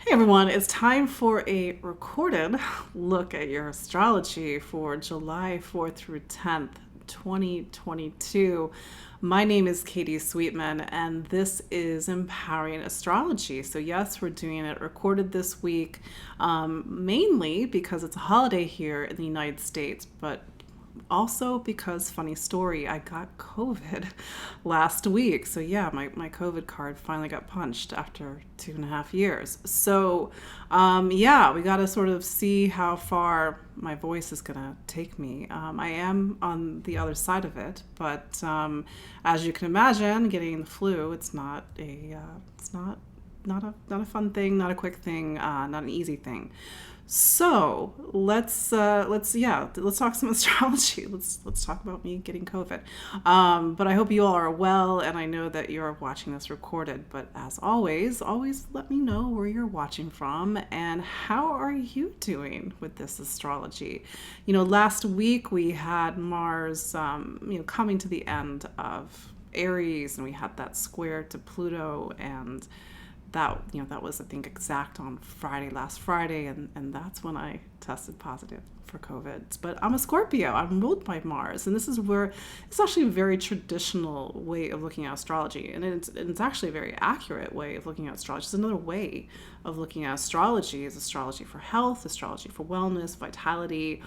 Hey everyone, it's time for a recorded look at your astrology for July 4th through 10th, 2022. My name is Katie Sweetman and this is Empowering Astrology. So yes, we're doing it recorded this week, mainly because it's a holiday here in the United States, but also because, funny story, I got COVID last week. So yeah, my COVID card finally got punched after 2.5 years. So yeah, we got to sort of see how far my voice is going to take me. I am on the other side of it, but as you can imagine, getting the flu, it's not a fun thing, not a quick thing, not an easy thing. So let's talk some astrology. Let's talk about me getting COVID. But I hope you all are well, and I know that you're watching this recorded. But as always let me know where you're watching from and how are you doing with this astrology. Last week we had Mars, coming to the end of Aries, and we had that square to Pluto, and that was, I think, exact on last Friday, and that's when I tested positive for COVID. But I'm a Scorpio. I'm ruled by Mars, and this is where it's actually a very traditional way of looking at astrology, and it's actually a very accurate way of looking at astrology. It's another way of looking at astrology is astrology for health, astrology for wellness, vitality.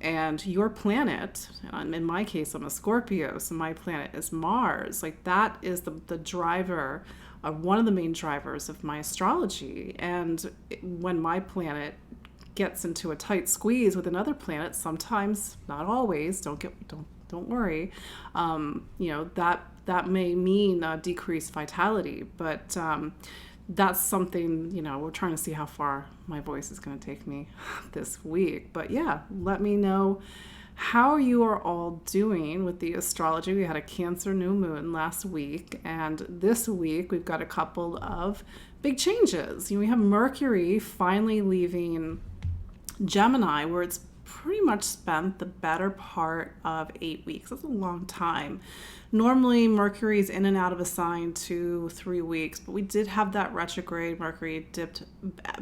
And your planet, in my case, I'm a Scorpio, so my planet is Mars. Like, that is the driver, one of the main drivers of my astrology. And when my planet gets into a tight squeeze with another planet, sometimes, not always, don't worry, that may mean decreased vitality, but that's something, we're trying to see how far my voice is going to take me this week. But yeah, let me know how you are all doing with the astrology. We had a Cancer new moon last week, and this week we've got a couple of big changes. We have Mercury finally leaving Gemini, where it's pretty much spent the better part of 8 weeks. That's a long time. Normally, Mercury's in and out of a sign 2-3 weeks, but we did have that retrograde. Mercury dipped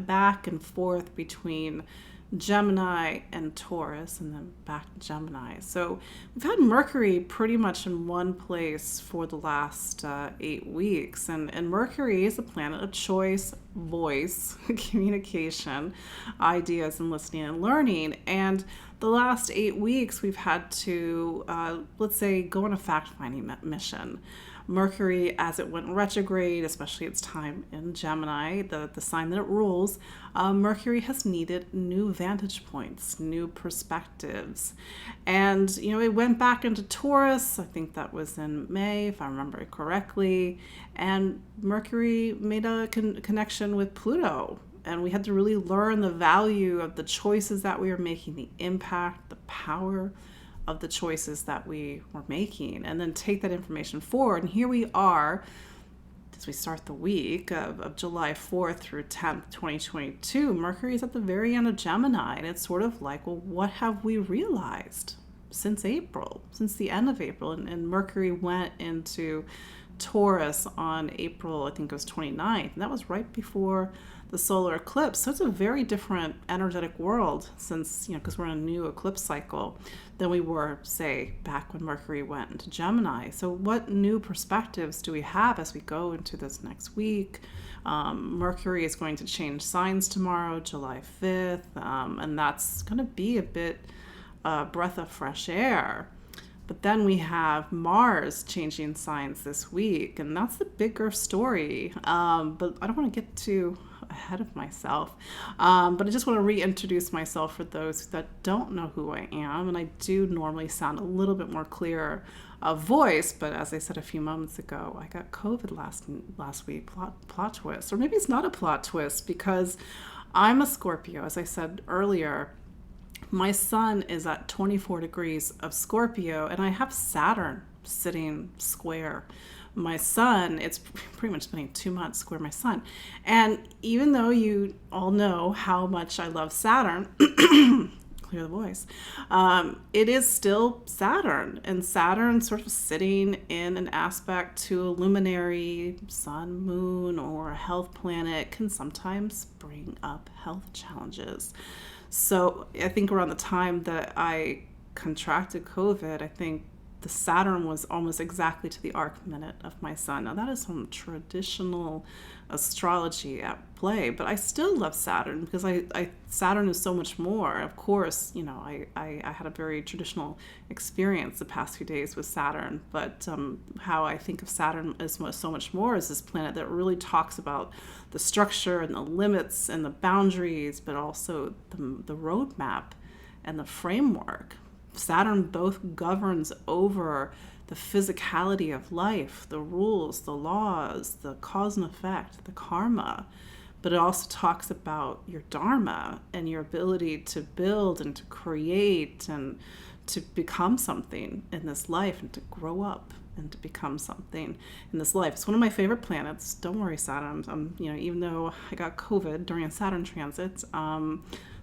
back and forth between Gemini and Taurus, and then back to Gemini. So we've had Mercury pretty much in one place for the last 8 weeks. And Mercury is a planet of choice, voice, communication, ideas, and listening and learning. And the last 8 weeks, we've had to, let's say, go on a fact-finding mission. Mercury, as it went retrograde, especially its time in Gemini, the sign that it rules, Mercury has needed new vantage points, new perspectives. And, it went back into Taurus. I think that was in May, if I remember it correctly. And Mercury made a connection with Pluto. And we had to really learn the value of the choices that we were making, the impact, the power of the choices that we were making, and then take that information forward. And here we are, as we start the week of July 4th through 10th, 2022, Mercury is at the very end of Gemini, and it's sort of like, well, what have we realized since the end of April? And Mercury went into Taurus on April, I think it was 29th, and that was right before the solar eclipse. So it's a very different energetic world since, because we're in a new eclipse cycle than we were, say, back when Mercury went into Gemini. So what new perspectives do we have as we go into this next week? Mercury is going to change signs tomorrow, July 5th, and that's going to be a bit breath of fresh air. But then we have Mars changing signs this week, and that's the bigger story. But I don't want to get too ahead of myself. But I just want to reintroduce myself for those that don't know who I am. And I do normally sound a little bit more clear of voice, but as I said a few moments ago, I got COVID last week. Plot twist. Or maybe it's not a plot twist, because I'm a Scorpio, as I said earlier. My sun is at 24 degrees of Scorpio, and I have Saturn sitting square my sun. It's pretty much spending 2 months square my sun. And even though you all know how much I love Saturn, clear the voice. It is still Saturn, and Saturn sort of sitting in an aspect to a luminary, sun, moon, or a health planet can sometimes bring up health challenges. So I think around the time that I contracted COVID, I think the Saturn was almost exactly to the arc minute of my sun. Now that is some traditional astrology at play, but I still love Saturn because Saturn is so much more. Of course, I had a very traditional experience the past few days with Saturn, but how I think of Saturn as so much more is this planet that really talks about the structure and the limits and the boundaries, but also the roadmap and the framework. Saturn both governs over the physicality of life, the rules, the laws, the cause and effect, the karma, but it also talks about your dharma and your ability to build and to create and to become something in this life and to grow up and to become something in this life. It's one of my favorite planets. Don't worry, Saturn. Even though I got COVID during a Saturn transit, I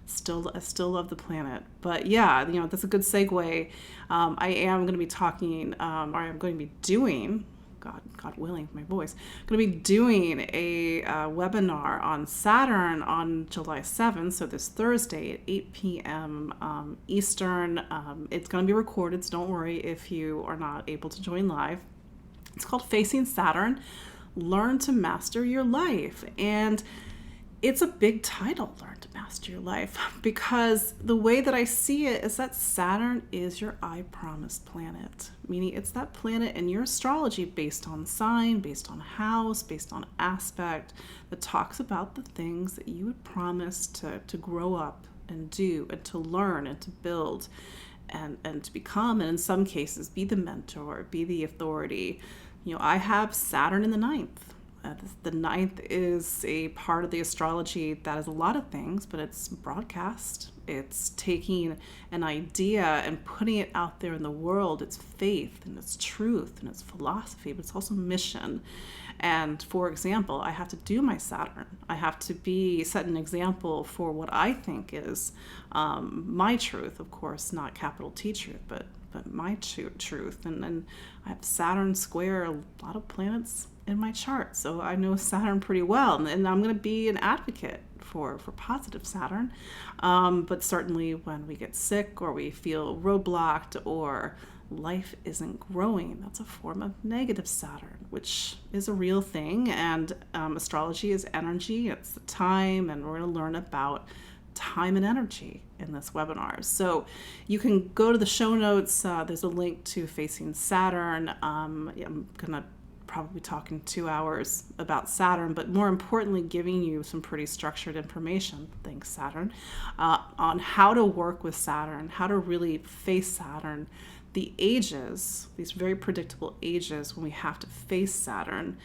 still love the planet. But yeah, that's a good segue. I am going to be talking, or I'm going to be doing, God willing, my voice, I'm going to be doing a webinar on Saturn on July 7th, so this Thursday at 8 p.m. Eastern. It's going to be recorded, so don't worry if you are not able to join live. It's called Facing Saturn, Learn to Master Your Life. And it's a big title, Learn to Master Your Life, because the way that I see it is that Saturn is your I promise planet, meaning it's that planet in your astrology based on sign, based on house, based on aspect, that talks about the things that you would promise to grow up and do and to learn and to build and to become, and in some cases be the mentor, be the authority. I have Saturn in the ninth. The ninth is a part of the astrology that is a lot of things, but it's broadcast. It's taking an idea and putting it out there in the world. It's faith and it's truth and it's philosophy, but it's also mission. And for example, I have to do my Saturn. I have to set an example for what I think is my truth, of course, not capital T truth, but my truth. And then I have Saturn square a lot of planets in my chart, so I know Saturn pretty well, and I'm going to be an advocate for positive Saturn, but certainly when we get sick or we feel roadblocked or life isn't growing, that's a form of negative Saturn, which is a real thing. And astrology is energy, it's the time, and we're going to learn about time and energy in this webinar. So you can go to the show notes. There's a link to Facing Saturn. I'm gonna probably talking 2 hours about Saturn, but more importantly, giving you some pretty structured information, thanks Saturn, on how to work with Saturn, how to really face Saturn, the ages, these very predictable ages when we have to face Saturn.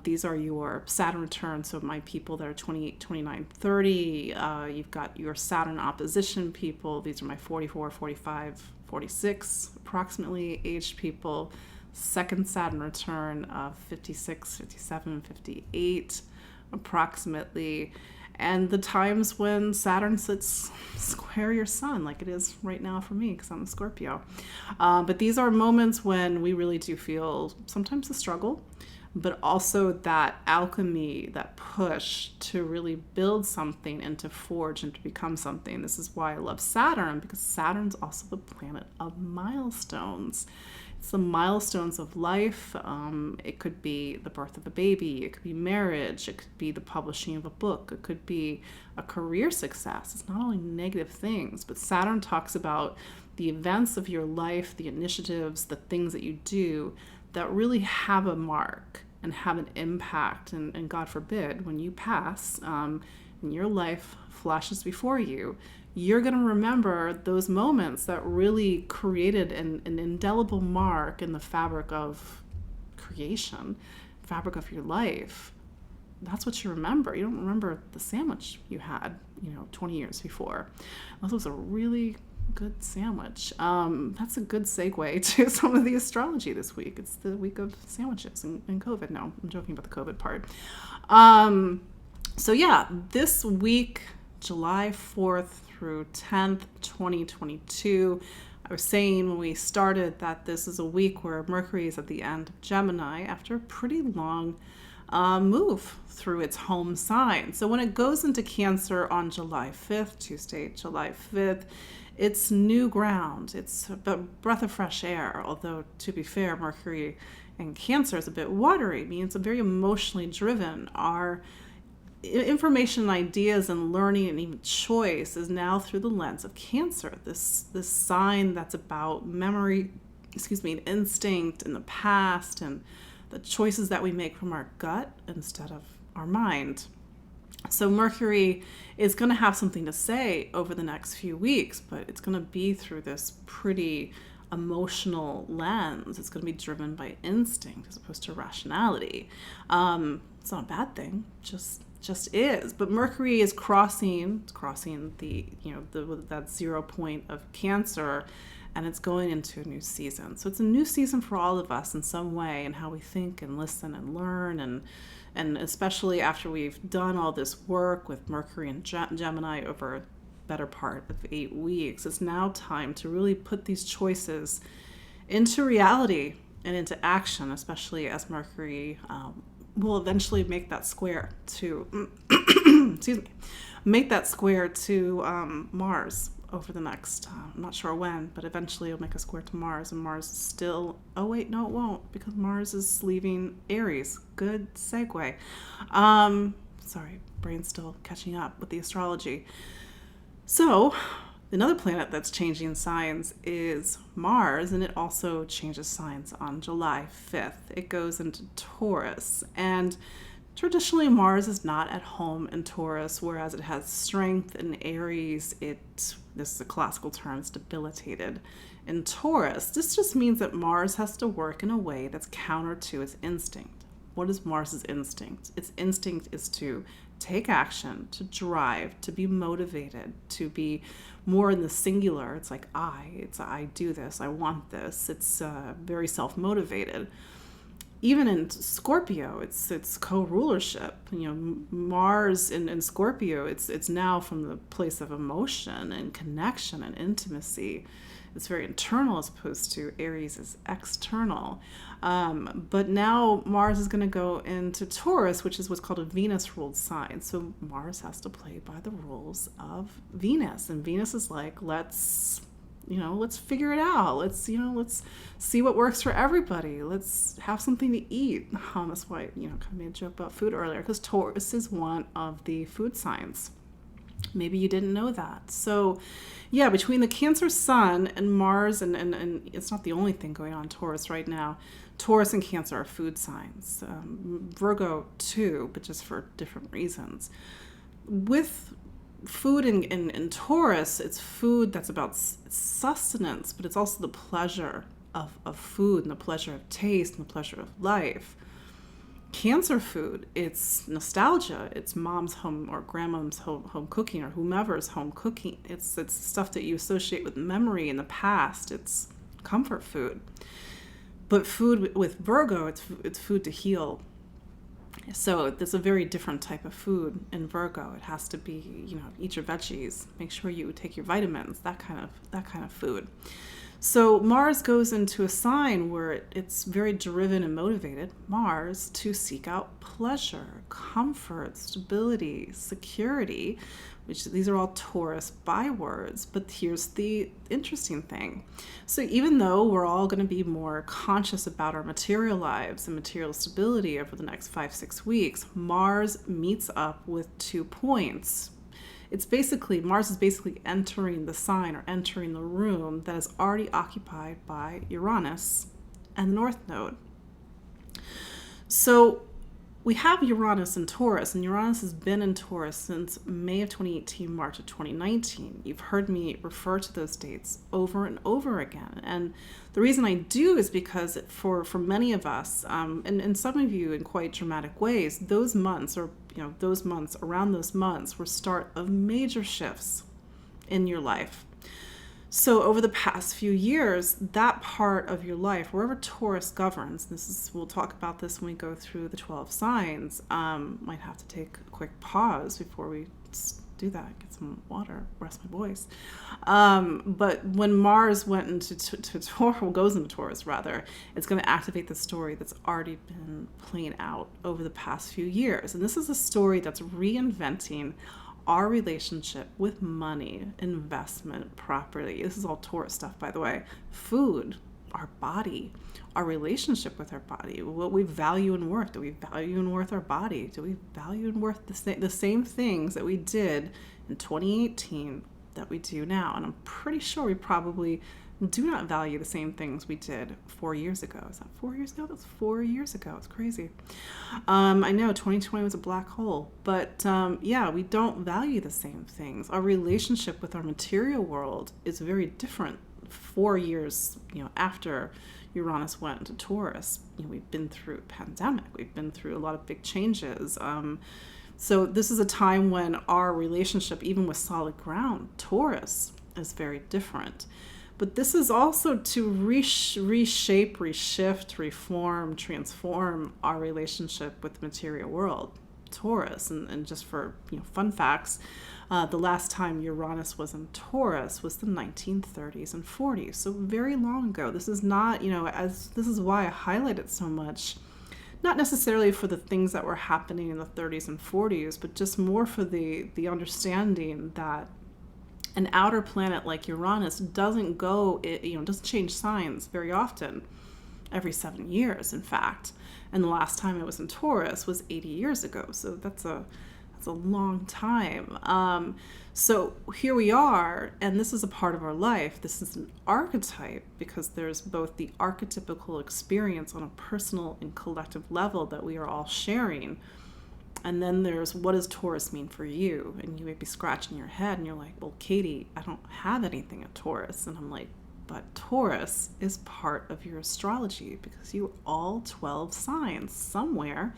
These are your Saturn returns, so my people that are 28, 29, 30. You've got your Saturn opposition people. These are my 44, 45, 46 approximately aged people. Second Saturn return of 56, 57, 58 approximately. And the times when Saturn sits square your sun, like it is right now for me because I'm a Scorpio. But these are moments when we really do feel sometimes the struggle, but also that alchemy, that push to really build something and to forge and to become something. This is why I love Saturn, because Saturn's also the planet of milestones. It's the milestones of life. It could be the birth of a baby. It could be marriage. It could be the publishing of a book. It could be a career success. It's not only negative things, but Saturn talks about the events of your life, the initiatives, the things that you do that really have a mark and have an impact. And God forbid, when you pass and your life flashes before you, you're going to remember those moments that really created an indelible mark in the fabric of creation, fabric of your life. That's what you remember. You don't remember the sandwich you had, 20 years before. This was a really good sandwich. That's a good segue to some of the astrology this week. It's the week of sandwiches and COVID. No, I'm joking about the COVID part. So yeah, this week, July 4th through 10th, 2022. I was saying when we started that this is a week where Mercury is at the end of Gemini after a pretty long move through its home sign. So when it goes into Cancer on July 5th, Tuesday, July 5th, it's new ground. It's a breath of fresh air, although to be fair, Mercury in Cancer is a bit watery, meaning it's a very emotionally driven. Our information and ideas and learning and even choice is now through the lens of Cancer, this sign that's about memory, instinct in the past and the choices that we make from our gut instead of our mind. So Mercury is going to have something to say over the next few weeks, but it's going to be through this pretty emotional lens. It's going to be driven by instinct as opposed to rationality. It's not a bad thing, just is. But Mercury is crossing the that 0 point of Cancer, and it's going into a new season. So it's a new season for all of us in some way, and how we think and listen and learn, and especially after we've done all this work with Mercury and Gemini over a better part of 8 weeks, it's now time to really put these choices into reality and into action, especially as Mercury will eventually make that square to Mars over the next, I'm not sure when, but eventually it'll make a square to Mars, and Mars is still, oh wait, no it won't, because Mars is leaving Aries. Good segue. Sorry, brain's still catching up with the astrology. So, another planet that's changing signs is Mars, and it also changes signs on July 5th. It goes into Taurus, and traditionally Mars is not at home in Taurus, whereas it has strength in Aries. This is a classical term, it's debilitated in Taurus. This just means that Mars has to work in a way that's counter to its instinct. What is Mars's instinct? Its instinct is to take action, to drive, to be motivated, to be more in the singular. It's like I do this, I want this. It's very self-motivated. Even in Scorpio, it's co-rulership. Mars in Scorpio, it's now from the place of emotion and connection and intimacy. It's very internal as opposed to Aries is external. But now Mars is going to go into Taurus, which is what's called a Venus-ruled sign. So Mars has to play by the rules of Venus. And Venus is like, let's figure it out. Let's see what works for everybody. Let's have something to eat. That's why, kind of made a joke about food earlier, because Taurus is one of the food signs. Maybe you didn't know that. So yeah, between the Cancer sun and Mars, and it's not the only thing going on in Taurus right now. Taurus and Cancer are food signs. Virgo too, but just for different reasons. With food in Taurus, it's food that's about sustenance, but it's also the pleasure of food and the pleasure of taste and the pleasure of life. Cancer food, it's nostalgia. It's mom's home or grandma's home cooking, or whomever's home cooking. It's stuff that you associate with memory in the past. It's comfort food. But food with Virgo, it's food to heal. So there's a very different type of food in Virgo. It has to be, eat your veggies, make sure you take your vitamins, that kind of food. So Mars goes into a sign where it's very driven and motivated, Mars, to seek out pleasure, comfort, stability, security, which these are all Taurus bywords. But here's the interesting thing. So even though we're all going to be more conscious about our material lives and material stability over the next 5-6 weeks, Mars meets up with 2 points. Mars is basically entering the sign or entering the room that is already occupied by Uranus and the North Node. So we have Uranus in Taurus, and Uranus has been in Taurus since May of 2018, March of 2019. You've heard me refer to those dates over and over again. And the reason I do is because for many of us, and some of you in quite dramatic ways, those months around those months were start of major shifts in your life. So over the past few years, that part of your life, wherever Taurus governs, we'll talk about this when we go through the 12 signs, might have to take a quick pause before we do that. Get some water, rest my voice. But when Mars went into Taurus, goes into Taurus rather, it's going to activate the story that's already been playing out over the past few years. And this is a story that's reinventing our relationship with money, investment, property. This is all Taurus stuff, by the way. Food, our body, our relationship with our body, what we value and worth. Do we value and worth our body? Do we value and worth the same things that we did in 2018 that we do now? And I'm pretty sure we probably do not value the same things we did 4 years ago. Is that 4 years ago? That's 4 years ago. It's crazy. I know 2020 was a black hole, but yeah, we don't value the same things. Our relationship with our material world is very different 4 years, after Uranus went into Taurus. We've been through a pandemic. We've been through a lot of big changes. So this is a time when our relationship, even with solid ground, Taurus, is very different. But this is also to reshape, reshift, reform, transform our relationship with the material world, Taurus. And just for fun facts, the last time Uranus was in Taurus was the 1930s and 40s, so very long ago. This is not, this is why I highlight it so much, not necessarily for the things that were happening in the 30s and 40s, but just more for the understanding that an outer planet like Uranus doesn't change signs very often, every 7 years, in fact. And the last time it was in Taurus was 80 years ago. So that's a long time. So here we are, and this is a part of our life. This is an archetype because there's both the archetypical experience on a personal and collective level that we are all sharing. And then there's, what does Taurus mean for you? And you may be scratching your head and you're like, well, Katie, I don't have anything at Taurus. And I'm like, but Taurus is part of your astrology because you are all 12 signs somewhere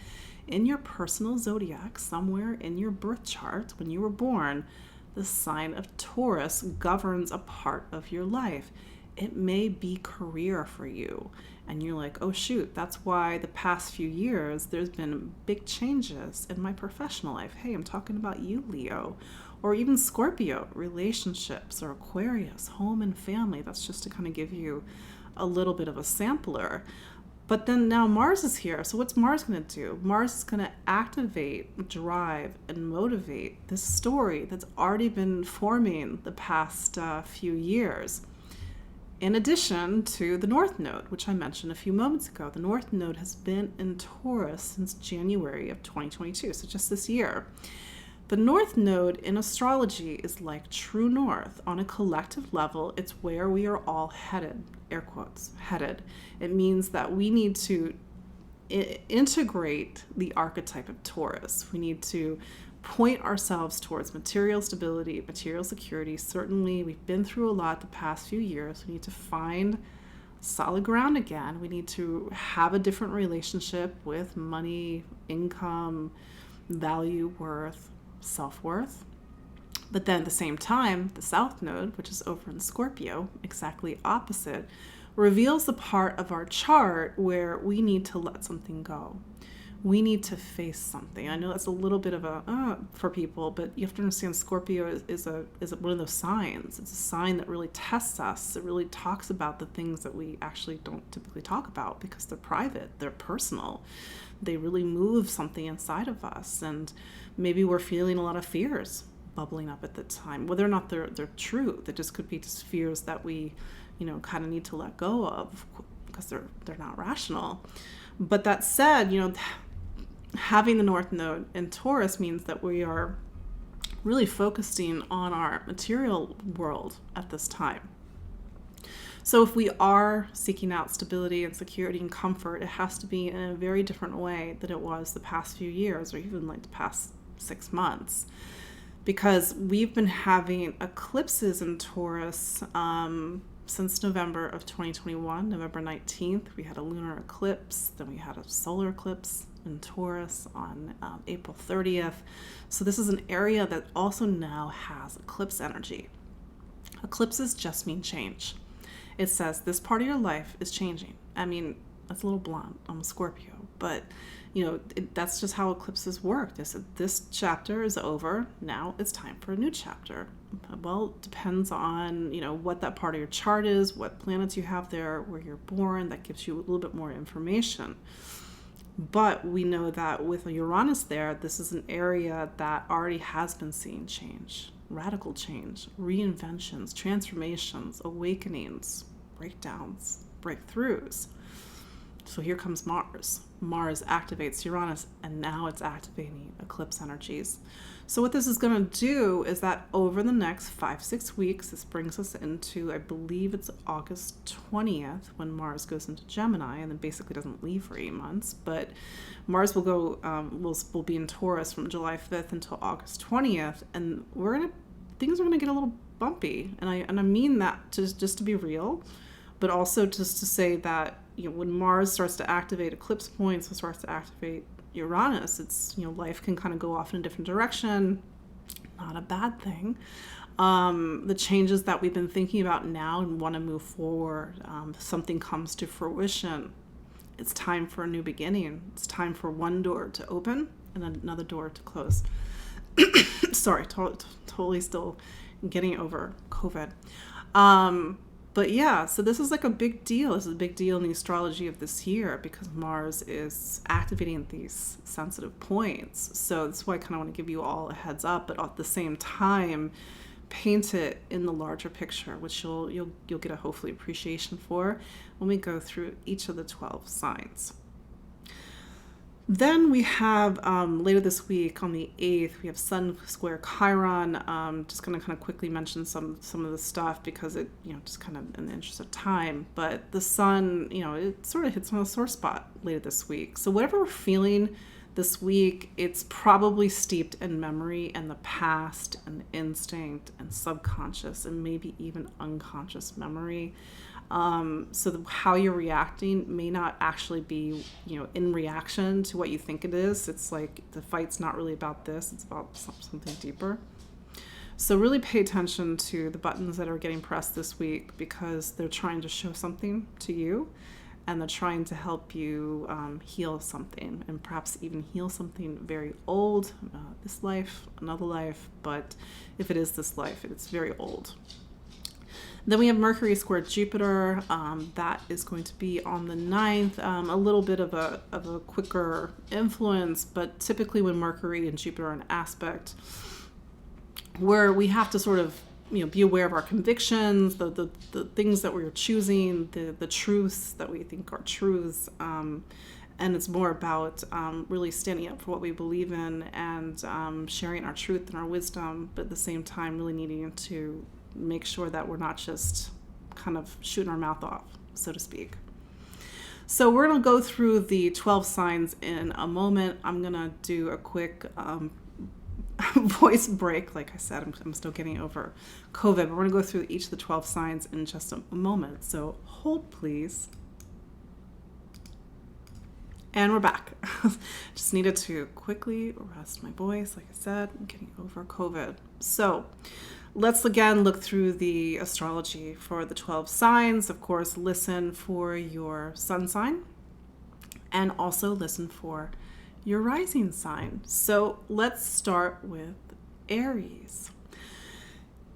in your personal zodiac, somewhere in your birth chart when you were born. The sign of Taurus governs a part of your life. It may be career for you. And you're like, oh shoot, that's why the past few years there's been big changes in my professional life. Hey, I'm talking about you, Leo, or even Scorpio, relationships, or Aquarius, home and family. That's just to kind of give you a little bit of a sampler. But then now Mars is here. So what's Mars going to do? Mars is going to activate, drive, and motivate this story that's already been forming the past few years. In addition to the North Node, which I mentioned a few moments ago. The North Node has been in Taurus since January of 2022, so just this year. The North Node in astrology is like true north. On a collective level, it's where we are all headed, air quotes, headed. It means that we need to integrate the archetype of Taurus. We need to point ourselves towards material stability, material security. Certainly, we've been through a lot the past few years. We need to find solid ground again. We need to have a different relationship with money, income, value, worth, self-worth. But then at the same time, the South Node, which is over in Scorpio, exactly opposite, reveals the part of our chart where we need to let something go. We need to face something. I know that's a little bit of a for people, but you have to understand Scorpio is one of those signs. It's a sign that really tests us. It really talks about the things that we actually don't typically talk about because they're private, they're personal. They really move something inside of us, and maybe we're feeling a lot of fears bubbling up at the time. Whether or not they're true, that just could be just fears that we, kind of need to let go of because they're not rational. But that said, having the North Node in Taurus means that we are really focusing on our material world at this time. So if we are seeking out stability and security and comfort, it has to be in a very different way than it was the past few years or even like the past 6 months. Because we've been having eclipses in Taurus since November of 2021, November 19th. We had a lunar eclipse, then we had a solar eclipse in Taurus on April 30th. So this is an area that also now has eclipse energy. Eclipses just mean change. It says this part of your life is changing. I mean, that's a little blunt. I'm a Scorpio, but that's just how eclipses work. This chapter is over. Now it's time for a new chapter. Well, it depends on, what that part of your chart is, what planets you have there, where you're born. That gives you a little bit more information. But we know that with Uranus there, this is an area that already has been seeing change, radical change, reinventions, transformations, awakenings, breakdowns, breakthroughs. So here comes Mars. Mars activates Uranus, and now it's activating eclipse energies. So what this is going to do is that over the next 5-6 weeks, this brings us into, I believe it's August 20th, when Mars goes into Gemini, and then basically doesn't leave for 8 months. But Mars will go, will be in Taurus from July 5th until August 20th, and things are gonna get a little bumpy, and I mean that just to be real, but also just to say that when Mars starts to activate eclipse points, it starts to activate Uranus, it's, life can kind of go off in a different direction. Not a bad thing. The changes that we've been thinking about now and want to move forward, something comes to fruition. It's time for a new beginning. It's time for one door to open and another door to close. Sorry, totally still getting over COVID. But yeah, so this is like a big deal. This is a big deal in the astrology of this year because Mars is activating these sensitive points. So that's why I kind of want to give you all a heads up, but at the same time, paint it in the larger picture, which you'll get a hopefully appreciation for when we go through each of the 12 signs. Then we have later this week on the 8th, we have Sun square Chiron. Just going to kind of quickly mention some of the stuff because it, just kind of in the interest of time. But the Sun, it sort of hits on a sore spot later this week. So whatever we're feeling this week, it's probably steeped in memory and the past and instinct and subconscious and maybe even unconscious memory. So how you're reacting may not actually be, in reaction to what you think it is. It's like the fight's not really about this. It's about something deeper. So really pay attention to the buttons that are getting pressed this week because they're trying to show something to you and they're trying to help you heal something and perhaps even heal something very old, this life, another life. But if it is this life, it's very old. Then we have Mercury square Jupiter. That is going to be on the 9th. A little bit of a quicker influence, but typically when Mercury and Jupiter are in aspect, where we have to sort of be aware of our convictions, the things that we're choosing, the truths that we think are truths, and it's more about really standing up for what we believe in and sharing our truth and our wisdom, but at the same time really needing to make sure that we're not just kind of shooting our mouth off, so to speak. So we're going to go through the 12 signs in a moment. I'm going to do a quick voice break. Like I said, I'm still getting over COVID, but we're going to go through each of the 12 signs in just a moment. So hold, please. And we're back. Just needed to quickly rest my voice. Like I said, I'm getting over COVID. So let's again look through the astrology for the 12 signs. Of course, listen for your sun sign and also listen for your rising sign. So let's start with Aries.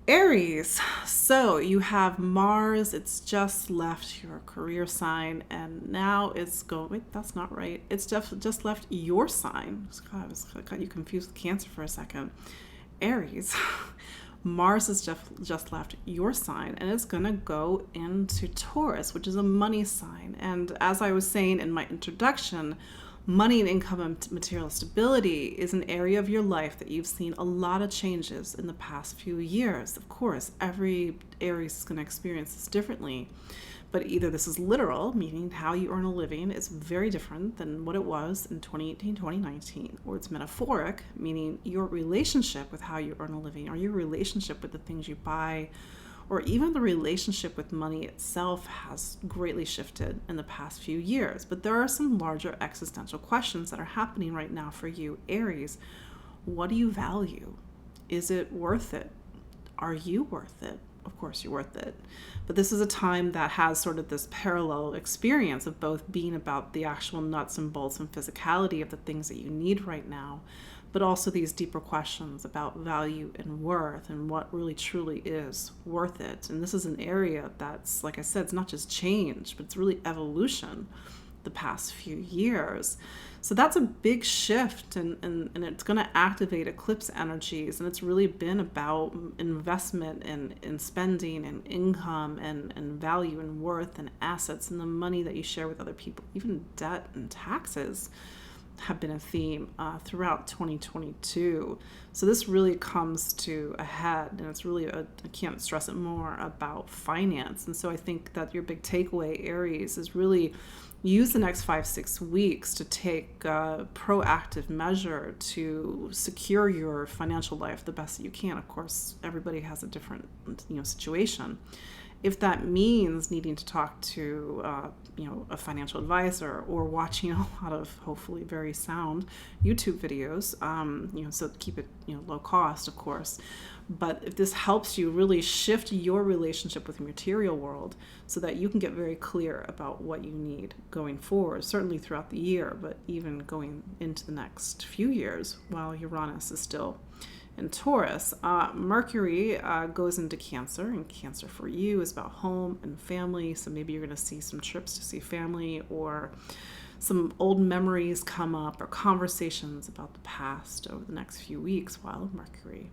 Aries, so you have Mars, it's just left your career sign and now it's going, wait, that's not right. It's just left your sign. God, I got you confused with Cancer for a second. Aries, Mars has just left your sign and it's going to go into Taurus, which is a money sign. And as I was saying in my introduction, money and income and material stability is an area of your life that you've seen a lot of changes in the past few years. Of course, every Aries is going to experience this differently, but either this is literal, meaning how you earn a living is very different than what it was in 2018, 2019, or it's metaphoric, meaning your relationship with how you earn a living or your relationship with the things you buy, or even the relationship with money itself has greatly shifted in the past few years. But there are some larger existential questions that are happening right now for you, Aries. What do you value? Is it worth it? Are you worth it? of course you're worth it. But this is a time that has sort of this parallel experience of both being about the actual nuts and bolts and physicality of the things that you need right now, but also these deeper questions about value and worth and what really truly is worth it. And this is an area that's, like I said, it's not just change, but it's really evolution the past few years. So that's a big shift, and it's going to activate eclipse energies. And it's really been about investment and spending and income and value and worth and assets and the money that you share with other people. Even debt and taxes have been a theme throughout 2022. So this really comes to a head, and it's really, I can't stress it more, about finance. And so I think that your big takeaway, Aries, is really use the next 5-6 weeks to take proactive measure to secure your financial life the best that you can. Of course, everybody has a different situation. If that means needing to talk to a financial advisor, or watching a lot of hopefully very sound YouTube videos, so keep it low cost, of course. But if this helps you really shift your relationship with the material world so that you can get very clear about what you need going forward, certainly throughout the year, but even going into the next few years while Uranus is still in Taurus. Mercury goes into Cancer, and Cancer for you is about home and family. So maybe you're going to see some trips to see family, or some old memories come up, or conversations about the past over the next few weeks while Mercury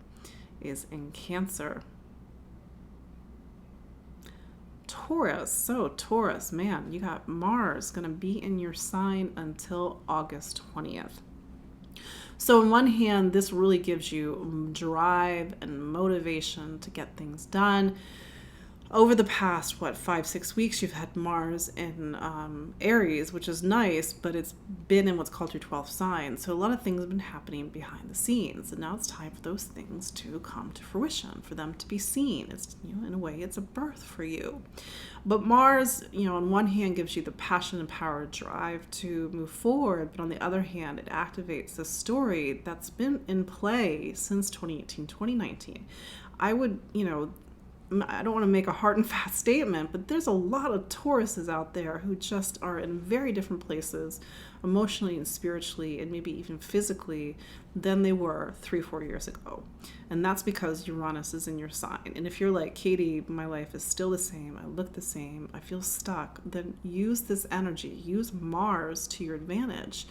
is in Cancer. Taurus. So Taurus, man, you got Mars going to be in your sign until August 20th. So on one hand, this really gives you drive and motivation to get things done. Over the past, 5-6 weeks, you've had Mars in Aries, which is nice, but it's been in what's called your 12th sign. So a lot of things have been happening behind the scenes, and now it's time for those things to come to fruition, for them to be seen. It's, in a way, it's a birth for you. But Mars, on one hand, gives you the passion and power drive to move forward, but on the other hand, it activates the story that's been in play since 2018, 2019. I would, I don't want to make a hard and fast statement, but there's a lot of Tauruses out there who just are in very different places, emotionally and spiritually, and maybe even physically, than they were 3-4 years ago. And that's because Uranus is in your sign. And if you're like, Katie, my life is still the same, I look the same, I feel stuck, then use this energy, use Mars to your advantage.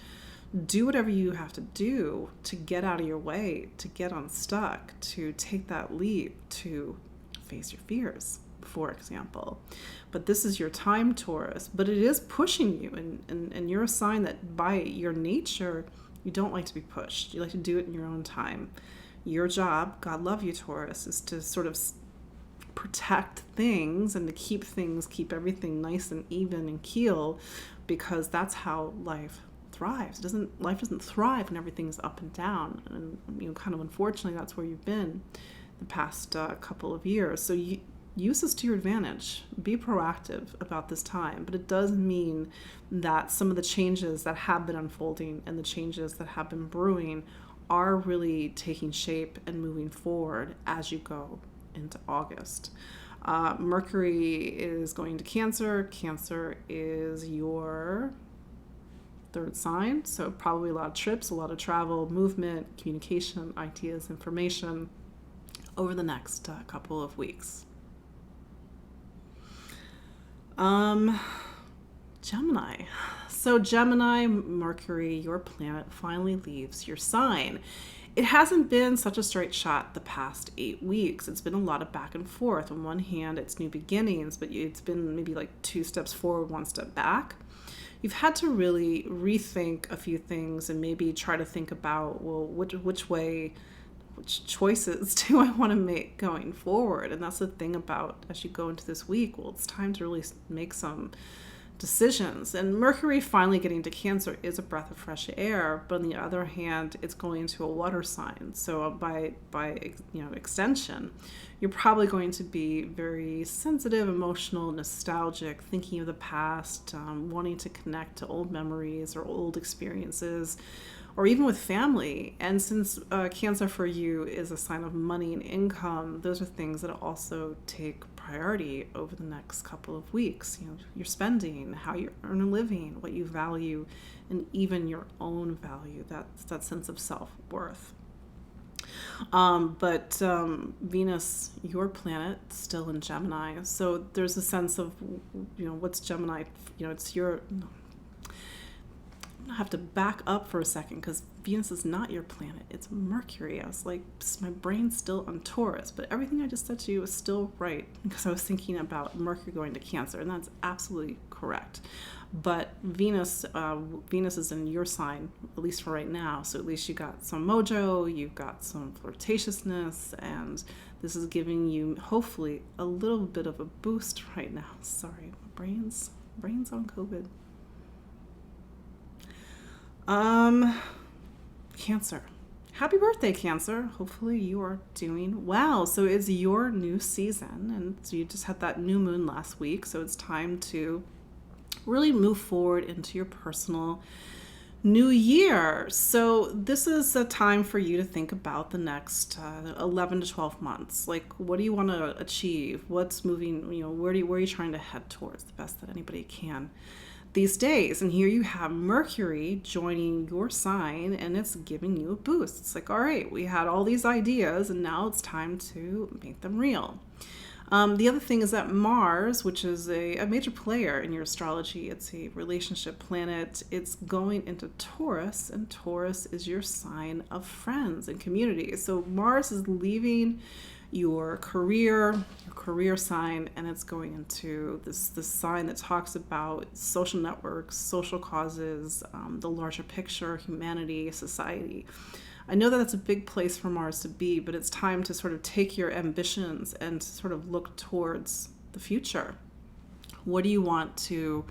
Do whatever you have to do to get out of your way, to get unstuck, to take that leap, to face your fears, for example. But this is your time, Taurus, but it is pushing you, and you're a sign that by your nature, you don't like to be pushed. You like to do it in your own time. Your job, God love you, Taurus, is to sort of protect things and to keep everything nice and even and keel, because that's how life thrives. Life doesn't thrive when everything's up and down. And kind of unfortunately, that's where you've been the past couple of years. So use this to your advantage. Be proactive about this time. But it does mean that some of the changes that have been unfolding and the changes that have been brewing are really taking shape and moving forward as you go into August. Mercury is going to Cancer. Cancer is your third sign. So probably a lot of trips, a lot of travel, movement, communication, ideas, information over the next couple of weeks. Gemini. So Gemini, Mercury, your planet, finally leaves your sign. It hasn't been such a straight shot the past 8 weeks. It's been a lot of back and forth. On one hand, it's new beginnings, but it's been maybe like 2 steps forward, 1 step back. You've had to really rethink a few things and maybe try to think about, well, which choices do I want to make going forward? And that's the thing about, as you go into this week, well, it's time to really make some decisions. And Mercury finally getting to Cancer is a breath of fresh air, but on the other hand, it's going into a water sign. So by extension, you're probably going to be very sensitive, emotional, nostalgic, thinking of the past, wanting to connect to old memories or old experiences, or even with family. And since Cancer for you is a sign of money and income, those are things that also take priority over the next couple of weeks. You know, your spending, how you earn a living, what you value, and even your own value, that sense of self-worth. But Venus, your planet, still in Gemini. So there's a sense of, you know, what's Gemini? You know, it's your... I have to back up for a second because Venus is not your planet. It's Mercury. I was like, my brain's still on Taurus, but everything I just said to you is still right because I was thinking about Mercury going to Cancer, and that's absolutely correct. But Venus is in your sign, at least for right now. So at least you got some mojo, you've got some flirtatiousness, and this is giving you hopefully a little bit of a boost right now. Sorry, my brain's on COVID. Cancer. Happy birthday, Cancer. Hopefully you are doing well. So it's your new season, and so you just had that new moon last week, so it's time to really move forward into your personal new year. So this is a time for you to think about the next 11 to 12 months. Like, what do you want to achieve? What's moving, you know, where are you trying to head towards the best that anybody can these days? And here you have Mercury joining your sign, and it's giving you a boost. It's like, all right, we had all these ideas and now it's time to make them real. The other thing is that Mars, which is a major player in your astrology, it's a relationship planet. It's going into Taurus, and Taurus is your sign of friends and community. So Mars is leaving your career sign, and it's going into this sign that talks about social networks, social causes, the larger picture, humanity, society. I know that that's a big place for Mars to be, but it's time to sort of take your ambitions and sort of look towards the future. What do you want to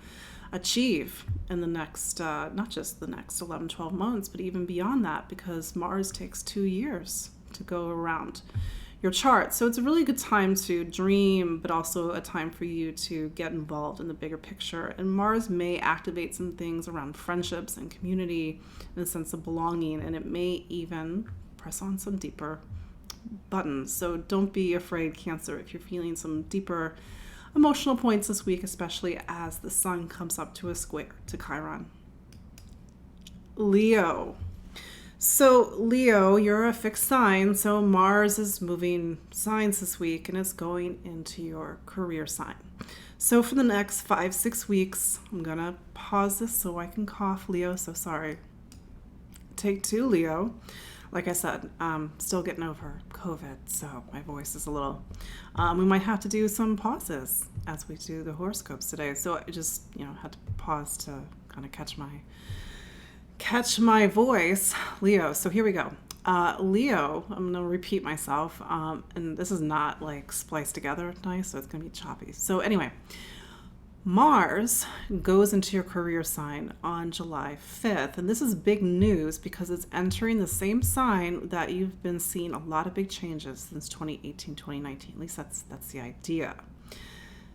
achieve in the next, not just the next 11, 12 months, but even beyond that, because Mars takes 2 years to go around your chart. So it's a really good time to dream, but also a time for you to get involved in the bigger picture. And Mars may activate some things around friendships and community and a sense of belonging, and it may even press on some deeper buttons. So don't be afraid, Cancer, if you're feeling some deeper emotional points this week, especially as the sun comes up to a square to Chiron. Leo. So Leo, you're a fixed sign, so Mars is moving signs this week, and it's going into your career sign. So for the next 5-6 weeks, I'm going to pause this so I can cough, Leo, so sorry. Take 2, Leo. Like I said, still getting over COVID, so my voice is a little... we might have to do some pauses as we do the horoscopes today, so I just, had to pause to kind of catch my voice, Leo. So here we go. Leo, I'm going to repeat myself, and this is not like spliced together nice, so it's going to be choppy. So anyway, Mars goes into your career sign on July 5th, and this is big news because it's entering the same sign that you've been seeing a lot of big changes since 2018, 2019. At least that's the idea.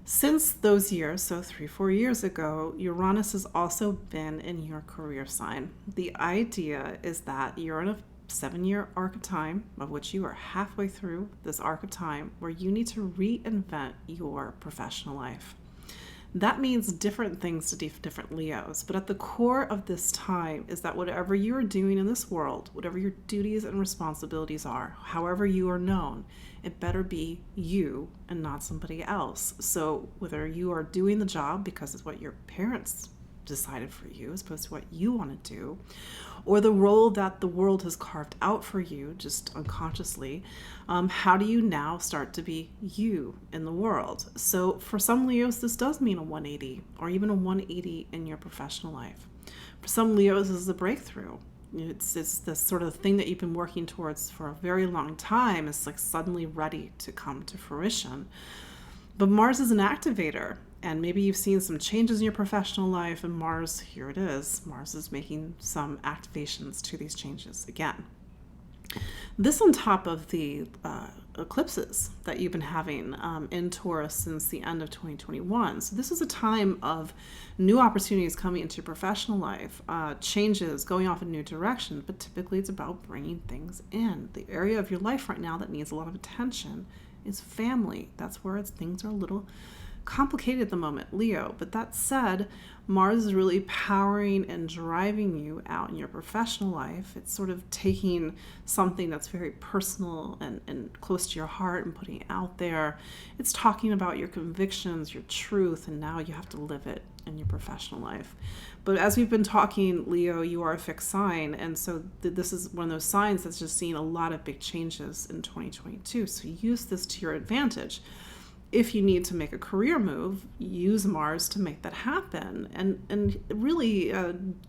Since those years, so 3-4 years ago, Uranus has also been in your career sign. The idea is that you're in a 7-year arc of time, of which you are halfway through this arc of time, where you need to reinvent your professional life. That means different things to different Leos, but at the core of this time is that whatever you are doing in this world, whatever your duties and responsibilities are, however you are known, it better be you and not somebody else. So whether you are doing the job because it's what your parents decided for you as opposed to what you want to do, or the role that the world has carved out for you just unconsciously, how do you now start to be you in the world? So for some Leos, this does mean a 180 or even a 180 in your professional life. For some Leos, this is a breakthrough. It's the sort of thing that you've been working towards for a very long time. It's like suddenly ready to come to fruition. But Mars is an activator, and maybe you've seen some changes in your professional life, and Mars, here it is. Mars is making some activations to these changes again. This on top of the eclipses that you've been having in Taurus since the end of 2021. So this is a time of new opportunities coming into your professional life, changes, going off in new directions, but typically it's about bringing things in. The area of your life right now that needs a lot of attention is family. That's where things are a little complicated at the moment, Leo. But that said, Mars is really powering and driving you out in your professional life. It's sort of taking something that's very personal and close to your heart and putting it out there. It's talking about your convictions, your truth, and now you have to live it in your professional life. But as we've been talking, Leo, you are a fixed sign, and so this is one of those signs that's just seen a lot of big changes in 2022. So use this to your advantage. If you need to make a career move, use Mars to make that happen. And really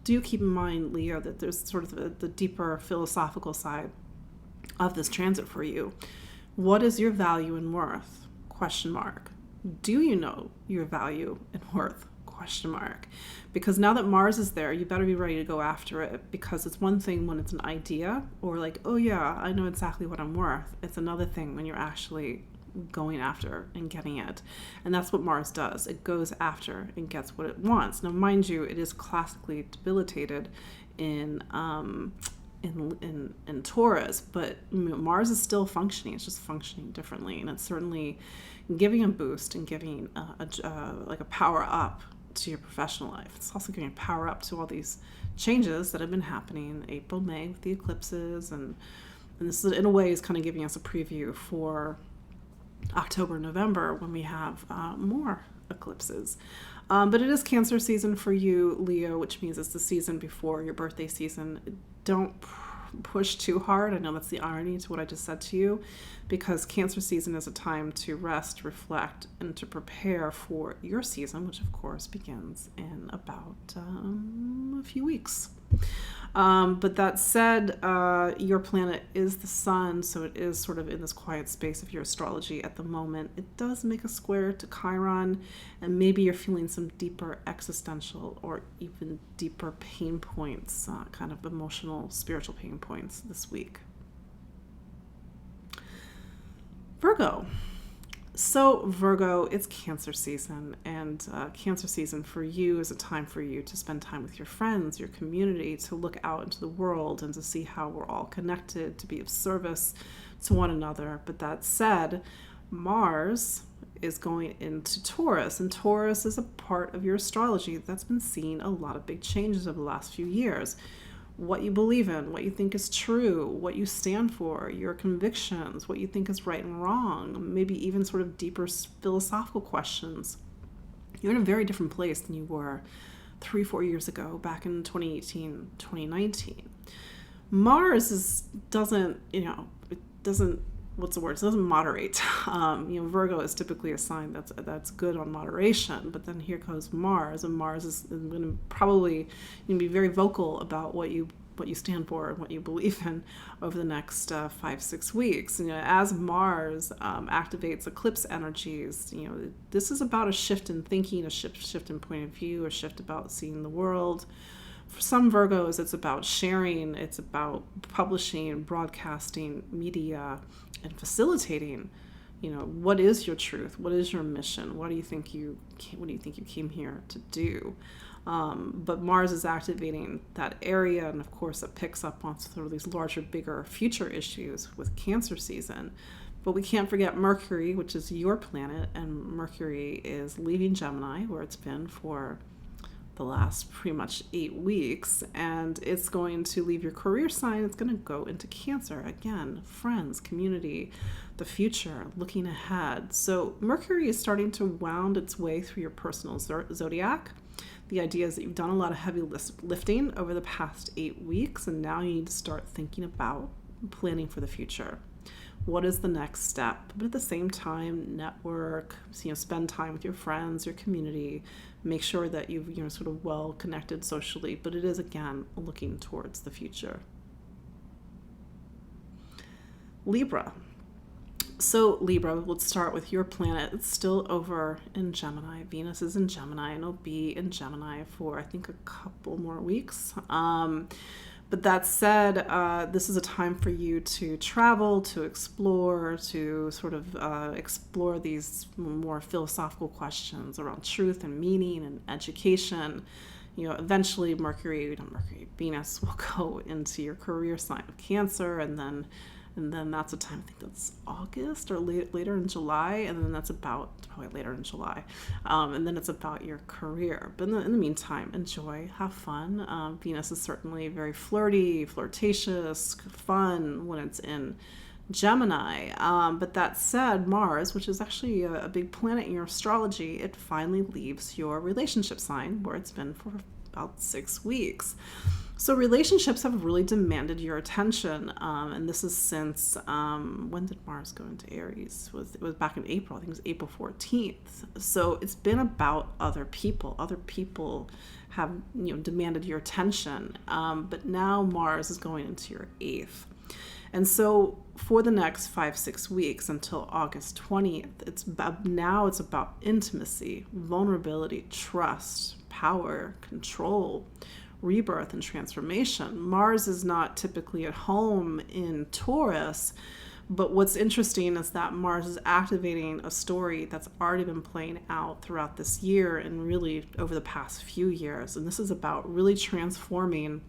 do keep in mind, Leo, that there's sort of the deeper philosophical side of this transit for you. What is your value and worth? Question mark. Do you know your value and worth? Question mark. Because now that Mars is there, you better be ready to go after it, because it's one thing when it's an idea or like, oh yeah, I know exactly what I'm worth. It's another thing when you're actually going after and getting it. And that's what Mars does. It goes after and gets what it wants. Now, mind you, it is classically debilitated in Taurus, but Mars is still functioning. It's just functioning differently, and it's certainly giving a boost and giving like a power up to your professional life. It's also giving a power up to all these changes that have been happening in April, May with the eclipses, and this is, in a way, is kind of giving us a preview for October, November, when we have more eclipses. But it is Cancer season for you, Leo, which means it's the season before your birthday season. Don't push too hard. I know that's the irony to what I just said to you, because Cancer season is a time to rest, reflect, and to prepare for your season, which of course begins in about a few weeks. But that said, your planet is the sun, so it is sort of in this quiet space of your astrology at the moment. It does make a square to Chiron, and maybe you're feeling some deeper existential or even deeper pain points, kind of emotional, spiritual pain points this week. Virgo. So Virgo, it's Cancer season, and Cancer season for you is a time for you to spend time with your friends, your community, to look out into the world and to see how we're all connected, to be of service to one another. But that said, Mars is going into Taurus, and Taurus is a part of your astrology that's been seeing a lot of big changes over the last few years. What you believe in, what you think is true, what you stand for, your convictions, what you think is right and wrong, maybe even sort of deeper philosophical questions. You're in a very different place than you were 3-4 years ago, back in 2018, 2019. Mars doesn't moderate. Virgo is typically a sign that's good on moderation, but then here goes Mars, and Mars is going to probably be very vocal about what you stand for and what you believe in over the next 5-6 weeks. As Mars activates eclipse energies, this is about a shift in thinking, a shift in point of view, a shift about seeing the world. For some Virgos, it's about sharing, it's about publishing, broadcasting, media, and facilitating. What is your truth? What is your mission? What do you think you came here to do? But Mars is activating that area, and of course it picks up on sort of these larger, bigger future issues with Cancer season. But we can't forget Mercury, which is your planet, and Mercury is leaving Gemini, where it's been for the last pretty much 8 weeks, and it's going to leave your career sign. It's going to go into Cancer again, friends, community, the future, looking ahead. So Mercury is starting to wound its way through your personal zodiac. The idea is that you've done a lot of heavy lifting over the past 8 weeks, and now you need to start thinking about planning for the future. What is the next step? But at the same time, network, spend time with your friends, your community, make sure that you've sort of well connected socially, but it is again looking towards the future. Libra. So Libra, let's start with your planet. It's still over in Gemini. Venus is in Gemini, and it'll be in Gemini for I think a couple more weeks. But that said, this is a time for you to travel, to explore, to sort of explore these more philosophical questions around truth and meaning and education. Eventually Venus will go into your career sign of Cancer, and then that's a time, I think that's August or later in July, and then that's about probably later in July, and then it's about your career. But in the meantime, enjoy, have fun. Venus is certainly very flirtatious, fun when it's in Gemini. But that said, Mars, which is actually a big planet in your astrology, it finally leaves your relationship sign where it's been for about 6 weeks. So relationships have really demanded your attention, and this is since, when did Mars go into Aries? It was back in April. I think it was April 14th. So it's been about other people. Other people have demanded your attention, but now Mars is going into your 8th. And so for the next 5-6 weeks until August 20th, it's about intimacy, vulnerability, trust, power, control, rebirth, and transformation. Mars is not typically at home in Taurus, but what's interesting is that Mars is activating a story that's already been playing out throughout this year and really over the past few years. And this is about really transforming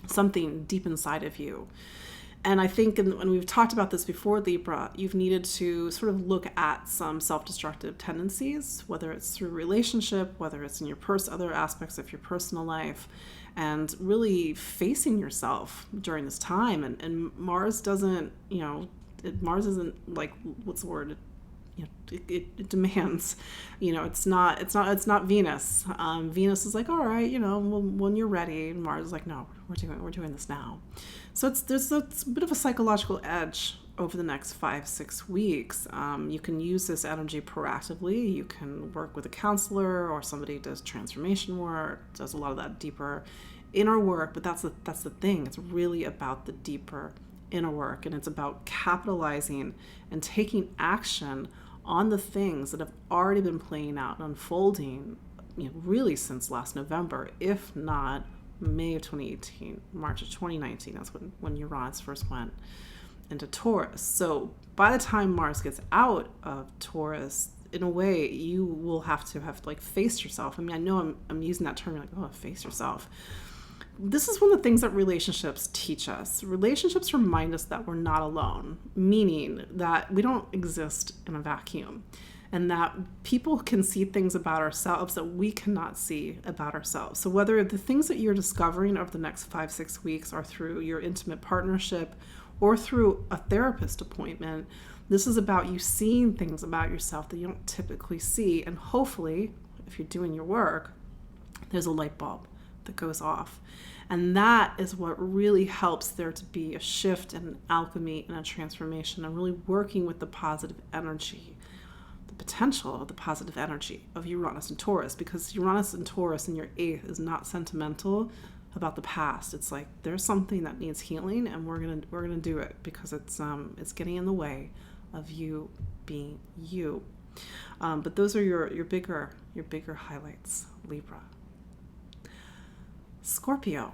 something deep inside of you. And I think, and we've talked about this before, Libra, you've needed to sort of look at some self-destructive tendencies, whether it's through relationship, whether it's in your other aspects of your personal life, and really facing yourself during this time. And Mars doesn't, Mars isn't like, what's the word? It demands, it's not Venus. Venus is like, all right, when you're ready. And Mars is like, no, we're doing this now. So there's a bit of a psychological edge over the next 5-6 weeks. You can use this energy proactively. You can work with a counselor or somebody who does transformation work, does a lot of that deeper inner work. But that's the thing. It's really about the deeper inner work, and it's about capitalizing and taking action on the things that have already been playing out and unfolding, really since last November, if not May of 2018, March of 2019. That's when Uranus first went into Taurus. So by the time Mars gets out of Taurus, in a way, you will have faced yourself. I mean, I know I'm using that term, like, oh, face yourself. This is one of the things that relationships teach us. Relationships remind us that we're not alone, meaning that we don't exist in a vacuum, and that people can see things about ourselves that we cannot see about ourselves. So whether the things that you're discovering over the next 5-6 weeks are through your intimate partnership or through a therapist appointment, this is about you seeing things about yourself that you don't typically see. And hopefully, if you're doing your work, there's a light bulb that goes off. And that is what really helps there to be a shift and an alchemy and a transformation, and really working with the positive energy, the potential of the positive energy of Uranus and Taurus, because Uranus and Taurus in your 8th is not sentimental about the past. It's like there's something that needs healing, and we're gonna do it because it's getting in the way of you being you. But those are your bigger highlights, Libra. Scorpio.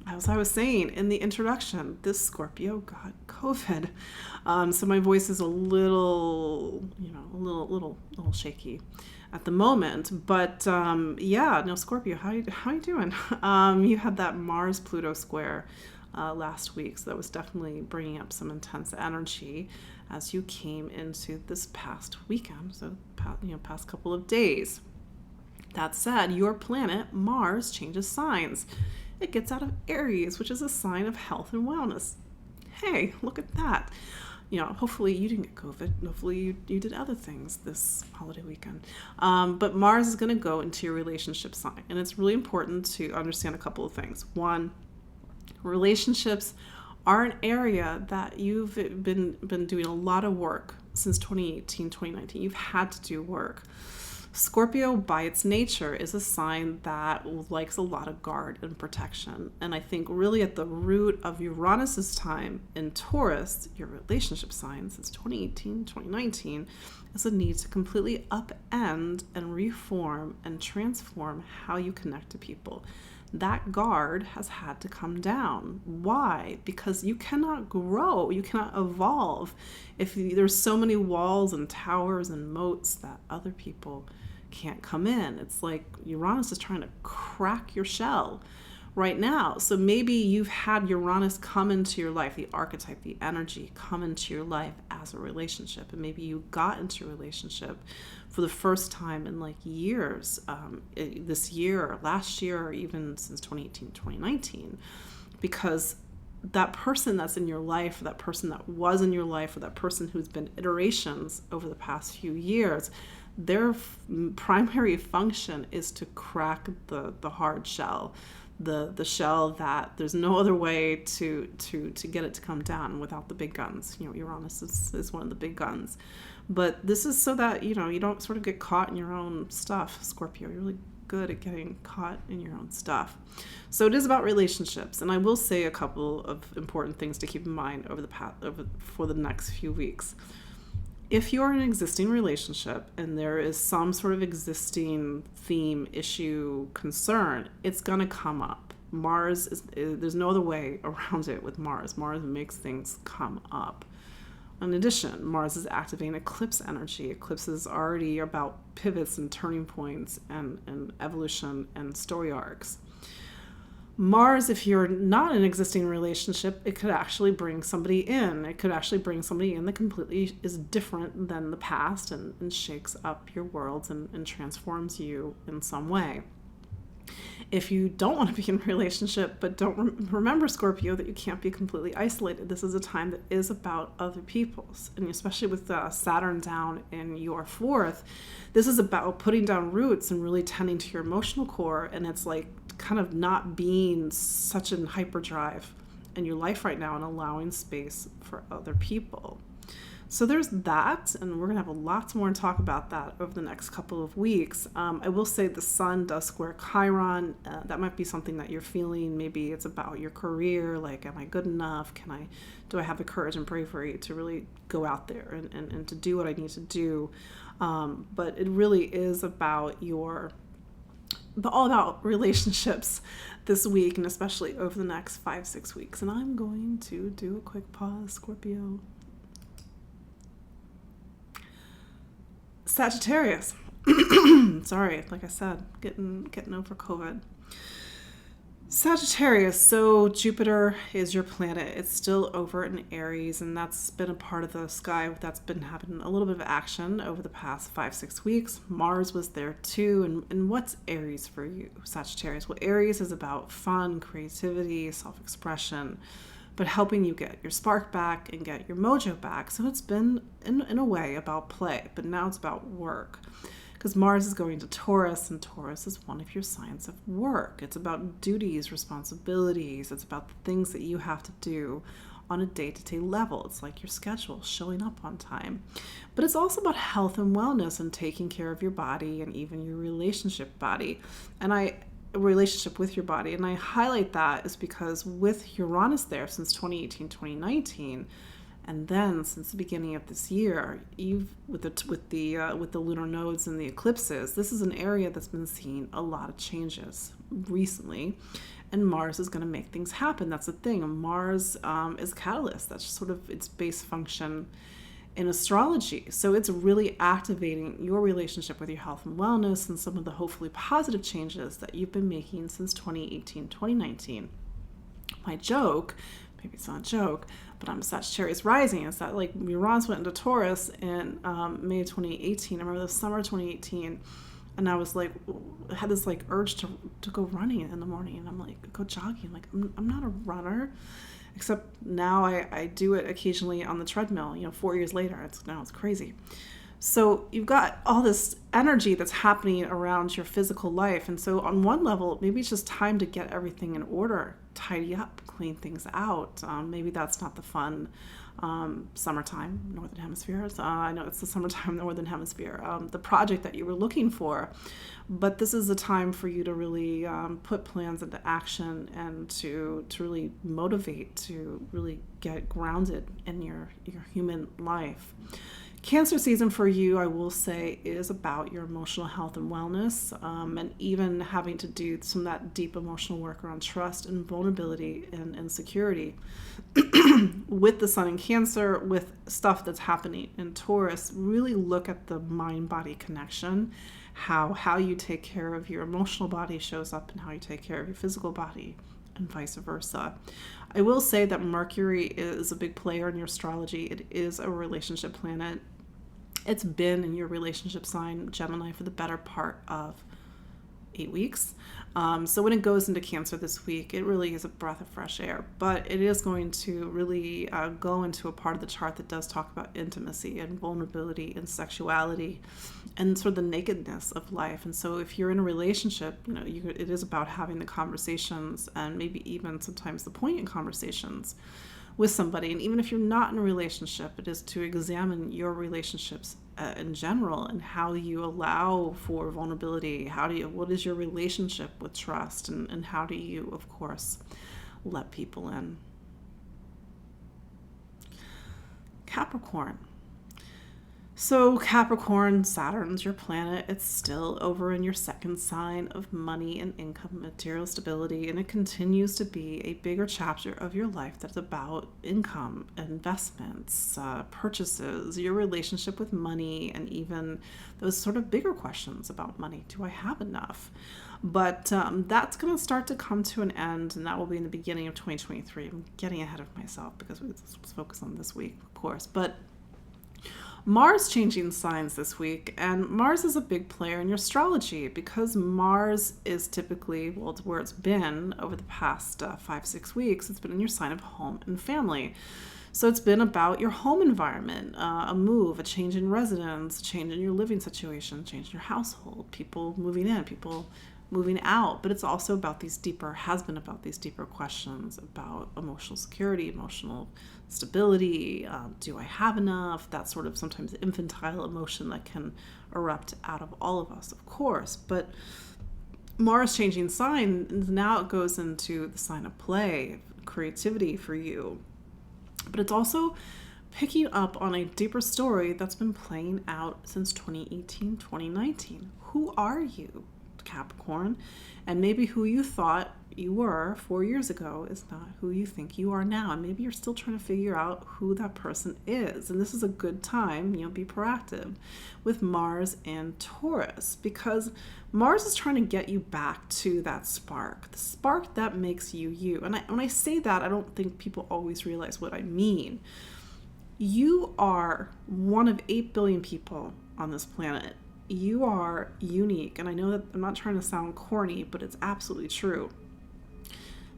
As I was saying in the introduction, this Scorpio got COVID. So my voice is a little shaky at the moment. But Scorpio, how you doing? You had that Mars-Pluto square last week, so that was definitely bringing up some intense energy as you came into this past weekend, so past couple of days. That said, your planet, Mars, changes signs. It gets out of Aries, which is a sign of health and wellness. Hey, look at that. Hopefully you didn't get COVID. Hopefully you did other things this holiday weekend. But Mars is going to go into your relationship sign. And it's really important to understand a couple of things. One, relationships are an area that you've been doing a lot of work since 2018, 2019. You've had to do work. Scorpio, by its nature, is a sign that likes a lot of guard and protection. And I think really at the root of Uranus's time in Taurus, your relationship sign since 2018, 2019, is a need to completely upend and reform and transform how you connect to people. that guard has had to come down. Why? Because you cannot grow, you cannot evolve if there's so many walls and towers and moats that other people can't come in. It's like Uranus is trying to crack your shell right now. So maybe you've had Uranus come into your life, the archetype, the energy come into your life as a relationship. And maybe you got into a relationship for the first time in like years, this year or last year, or even since 2018, 2019, because that person that's in your life, or that person that was in your life, or that person who's been iterations over the past few years, their primary function is to crack the hard shell, the shell that there's no other way to get it to come down without the big guns. Uranus is one of the big guns. But this is so that, you don't sort of get caught in your own stuff, Scorpio. You're really good at getting caught in your own stuff. So it is about relationships. And I will say a couple of important things to keep in mind for the next few weeks. If you're in an existing relationship and there is some sort of existing theme, issue, concern, it's going to come up. There's no other way around it with Mars. Mars makes things come up. In addition, Mars is activating eclipse energy. Eclipses are already about pivots and turning points and evolution and story arcs. Mars, if you're not in an existing relationship, it could actually bring somebody in. It could actually bring somebody in that completely is different than the past and shakes up your worlds and transforms you in some way. If you don't want to be in a relationship, but don't remember, Scorpio, that you can't be completely isolated. This is a time that is about other people's. And especially with Saturn down in your fourth, this is about putting down roots and really tending to your emotional core. And it's like kind of not being such in hyperdrive in your life right now and allowing space for other people. So there's that, and we're going to have lots more to talk about that over the next couple of weeks. I will say the sun does square Chiron. That might be something that you're feeling. Maybe it's about your career, like, am I good enough? Do I have the courage and bravery to really go out there and to do what I need to do? But it really is about all about relationships this week, and especially over the next 5-6 weeks. And I'm going to do a quick pause, Scorpio. Sagittarius. Sorry, like I said, getting over COVID. Sagittarius, so Jupiter is your planet. It's still over in Aries, and that's been a part of the sky that's been having a little bit of action over the past 5-6 weeks. Mars was there too. And what's Aries for you, Sagittarius? Well, Aries is about fun, creativity, self-expression, but helping you get your spark back and get your mojo back. So it's been, in a way, about play, but now it's about work. Because Mars is going to Taurus, and Taurus is one of your signs of work. It's about duties, responsibilities. It's about the things that you have to do on a day-to-day level. It's like your schedule, showing up on time. But it's also about health and wellness and taking care of your body and even your relationship with your body. And I highlight that is because with Uranus there since 2018, 2019, and then since the beginning of this year, with the lunar nodes and the eclipses, this is an area that's been seeing a lot of changes recently, and Mars is going to make things happen. That's the thing. Mars is a catalyst. That's sort of its base function in astrology. So it's really activating your relationship with your health and wellness and some of the hopefully positive changes that you've been making since 2018, 2019. My joke, maybe it's not a joke, but I'm a Sagittarius rising. It's that like Uranus went into Taurus in May of 2018. I remember the summer of 2018, and I was like, I had this like urge to go running in the morning, and I'm like, go jogging. I'm like, I'm not a runner. Except now I do it occasionally on the treadmill, 4 years later. It's crazy. So you've got all this energy that's happening around your physical life. And so on one level, maybe it's just time to get everything in order, tidy up, clean things out. Maybe that's not the fun summertime, Northern Hemisphere. I know it's the summertime, Northern Hemisphere, the project that you were looking for. But this is a time for you to really put plans into action and to really motivate, to really get grounded in your human life. Cancer season for you, I will say, is about your emotional health and wellness, and even having to do some of that deep emotional work around trust and vulnerability and insecurity. With the sun in Cancer, with stuff that's happening in Taurus, really look at the mind-body connection, how you take care of your emotional body shows up in how you take care of your physical body, and vice versa. I will say that Mercury is a big player in your astrology. It is a relationship planet. It's been in your relationship sign, Gemini, for the better part of 8 weeks. So when it goes into Cancer this week, it really is a breath of fresh air. But it is going to really go into a part of the chart that does talk about intimacy and vulnerability and sexuality and sort of the nakedness of life. And so if you're in a relationship, it is about having the conversations and maybe even sometimes the poignant conversations with somebody. And even if you're not in a relationship, it is to examine your relationships in general and how you allow for vulnerability. What is your relationship with trust, and how do you, of course, let people in? Capricorn. So Capricorn, Saturn's your planet. It's still over in your second sign of money and income, material stability, and it continues to be a bigger chapter of your life that's about income, investments, purchases, your relationship with money, and even those sort of bigger questions about money. Do I have enough? But that's going to start to come to an end, and that will be in the beginning of 2023. I'm getting ahead of myself because let's focus on this week, of course. But Mars changing signs this week, and Mars is a big player in your astrology because Mars is typically, well, it's where it's been over the past 5-6 weeks. It's been in your sign of home and family. So it's been about your home environment, a move, a change in residence, a change in your living situation, change in your household, people moving in, people moving out. But it's also has been about these deeper questions about emotional security, emotional stability. Do I have enough? That sort of sometimes infantile emotion that can erupt out of all of us, of course. But Mars changing sign, now it goes into the sign of play, creativity for you. But it's also picking up on a deeper story that's been playing out since 2018, 2019. Who are you, Capricorn? And maybe who you thought you were 4 years ago is not who you think you are now. And maybe you're still trying to figure out who that person is. And this is a good time, be proactive with Mars and Taurus, because Mars is trying to get you back to that spark, the spark that makes you you. And when I say that, I don't think people always realize what I mean. You are one of 8 billion people on this planet. You are unique. And I know that I'm not trying to sound corny, but it's absolutely true.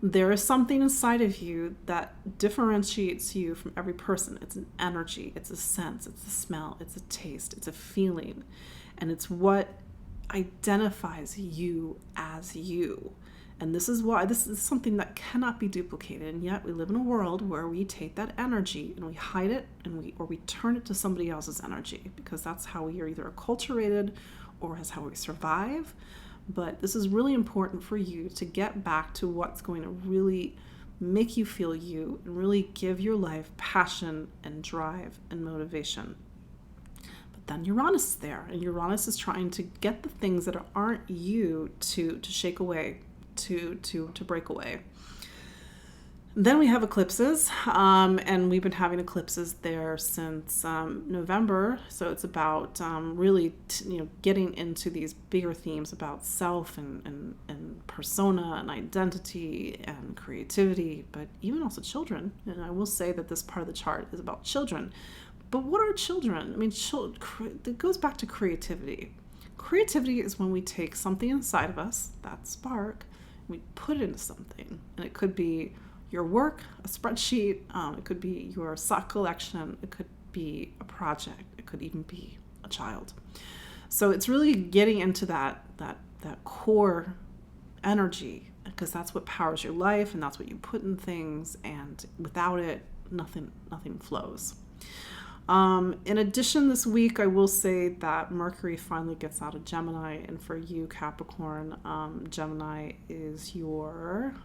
There is something inside of you that differentiates you from every person. It's an energy, it's a sense, it's a smell, it's a taste, it's a feeling. And it's what identifies you as you. And this is why this is something that cannot be duplicated. And yet we live in a world where we take that energy and we hide it or we turn it to somebody else's energy, because that's how we are either acculturated or that's how we survive. But this is really important for you to get back to what's going to really make you feel you and really give your life passion and drive and motivation. But then Uranus is there, and Uranus is trying to get the things that aren't you to shake away, to break away. Then we have eclipses, and we've been having eclipses there since November. So it's about really, getting into these bigger themes about self and persona and identity and creativity, but even also children. And I will say that this part of the chart is about children. But what are children? I mean, it goes back to creativity. Creativity is when we take something inside of us, that spark, and we put it into something. And it could be your work, a spreadsheet, it could be your sock collection, it could be a project, it could even be a child. So it's really getting into that core energy, because that's what powers your life and that's what you put in things, and without it, nothing flows. In addition, this week, I will say that Mercury finally gets out of Gemini, and for you, Capricorn, Gemini is your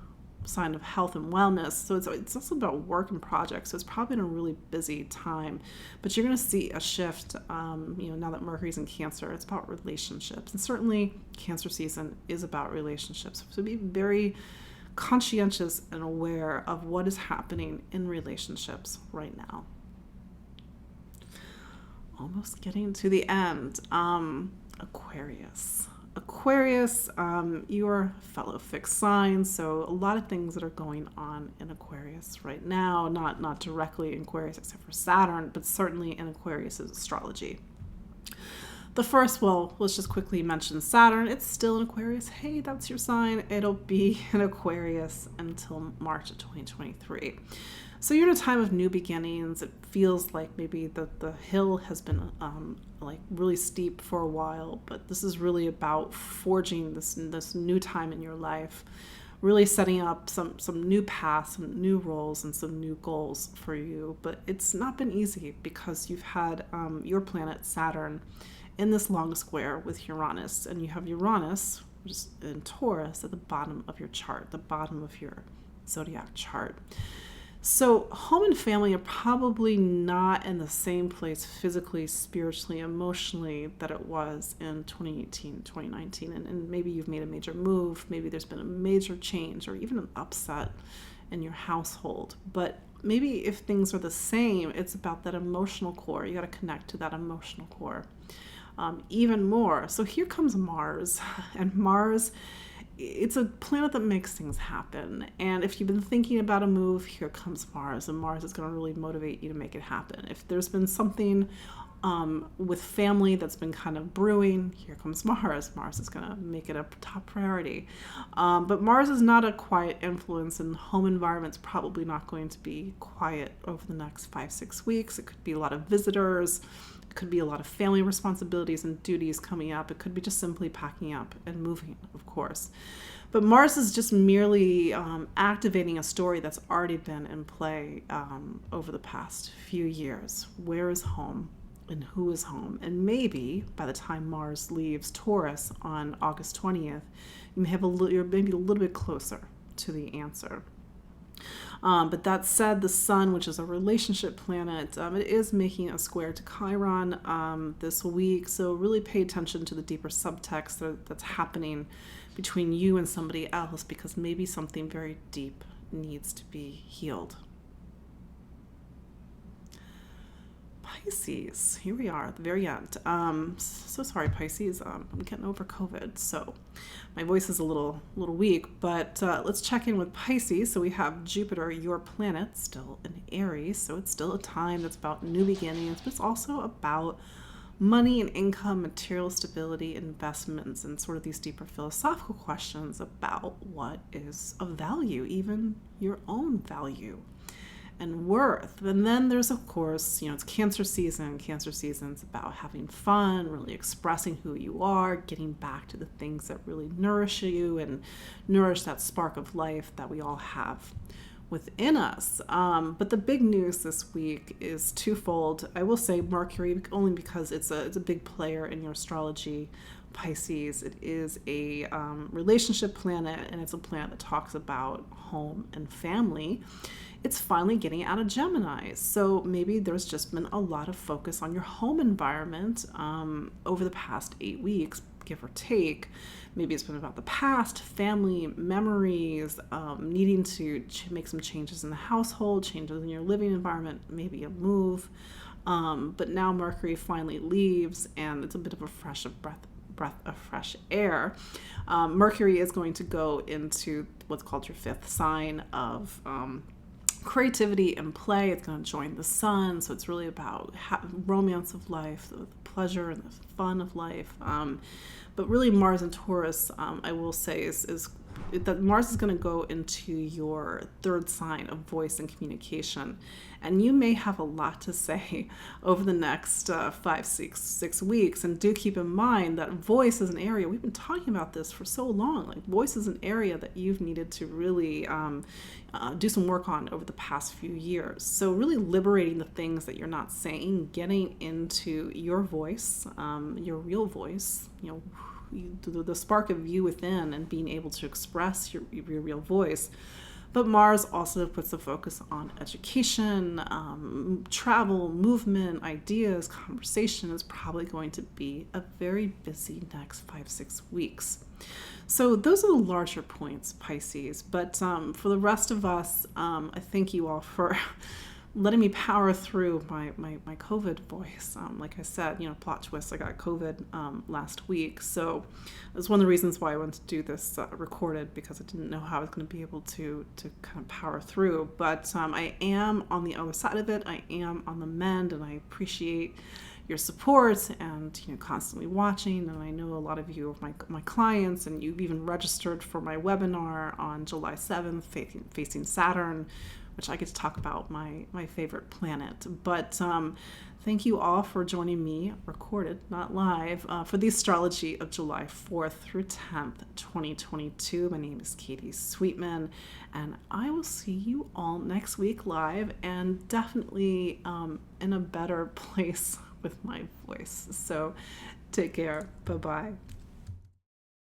sign of health and wellness. So it's also about work and projects. So it's probably been a really busy time, but you're going to see a shift, now that Mercury's in Cancer. It's about relationships. And certainly Cancer season is about relationships. So be very conscientious and aware of what is happening in relationships right now. Almost getting to the end. Aquarius, your fellow fixed sign, so a lot of things that are going on in Aquarius right now, not directly in Aquarius except for Saturn, but certainly in Aquarius' astrology. The first, let's just quickly mention Saturn. It's still in Aquarius. Hey, that's your sign. It'll be in Aquarius until March of 2023. So you're in a time of new beginnings. It feels like maybe the hill has been really steep for a while, but this is really about forging this new time in your life, really setting up some new paths, some new roles, and some new goals for you. But it's not been easy because you've had your planet Saturn in this long square with Uranus, and you have Uranus, which is in Taurus, at the bottom of your chart, the bottom of your zodiac chart. So home and family are probably not in the same place physically, spiritually, emotionally that it was in 2018, 2019. And maybe you've made a major move. Maybe there's been a major change or even an upset in your household. But maybe if things are the same, it's about that emotional core. You got to connect to that emotional core even more. So here comes Mars. And Mars, it's a planet that makes things happen. And if you've been thinking about a move, here comes Mars. And Mars is going to really motivate you to make it happen. If there's been something with family that's been kind of brewing, here comes Mars. Mars is going to make it a top priority. But Mars is not a quiet influence, and home environment's probably not going to be quiet over the next 5-6 weeks. It could be a lot of visitors. It could be a lot of family responsibilities and duties coming up. It could be just simply packing up and moving, of course. But Mars is just merely activating a story that's already been in play over the past few years. Where is home and who is home? And maybe by the time Mars leaves Taurus on August 20th, you're maybe a little bit closer to the answer. But that said, the Sun, which is a relationship planet, it is making a square to Chiron this week. So really pay attention to the deeper subtext that's happening between you and somebody else, because maybe something very deep needs to be healed. Pisces, here we are at the very end. So sorry, Pisces. I'm getting over COVID, so my voice is a little weak. But let's check in with Pisces. So we have Jupiter, your planet, still in Aries. So it's still a time that's about new beginnings, but it's also about money and income, material stability, investments, and sort of these deeper philosophical questions about what is of value, even your own value and worth. And then there's, of course, it's Cancer season. Cancer season's about having fun, really expressing who you are, getting back to the things that really nourish you and nourish that spark of life that we all have within us. But the big news this week is twofold. I will say Mercury, only because it's a big player in your astrology, Pisces. It is a relationship planet, and it's a planet that talks about home and family. It's finally getting out of Gemini. So maybe there's just been a lot of focus on your home environment over the past 8 weeks, give or take. Maybe it's been about the past, family, memories, needing to make some changes in the household, changes in your living environment, maybe a move. But now Mercury finally leaves, and it's a bit of a breath of fresh air. Mercury is going to go into what's called your fifth sign of creativity and play. It's going to join the sun, so it's really about romance of life, the pleasure and the fun of life. But really, Mars and Taurus, I will say, is that Mars is going to go into your third sign of voice and communication, and you may have a lot to say over the next 5-6 weeks. And do keep in mind that voice is an area, we've been talking about this for so long, like voice is an area that you've needed to really do some work on over the past few years. So really liberating the things that you're not saying, getting into your voice, your real voice, the spark of you within, and being able to express your real voice But Mars also puts the focus on education, travel, movement, ideas, conversation. Is probably going to be a very busy next 5-6 weeks. So those are the larger points, Pisces. But for the rest of us, I thank you all for letting me power through my COVID voice. Like I said, plot twist, I got COVID last week. So that's one of the reasons why I wanted to do this recorded, because I didn't know how I was going to be able to kind of power through. But I am on the other side of it. I am on the mend, and I appreciate your support and constantly watching. And I know a lot of you are my clients, and you've even registered for my webinar on July 7th, Facing Saturn, which I get to talk about my favorite planet. But thank you all for joining me, recorded, not live, for the astrology of July 4th through 10th, 2022. My name is Katie Sweetman, and I will see you all next week live, and definitely in a better place with my voice. So take care. Bye-bye.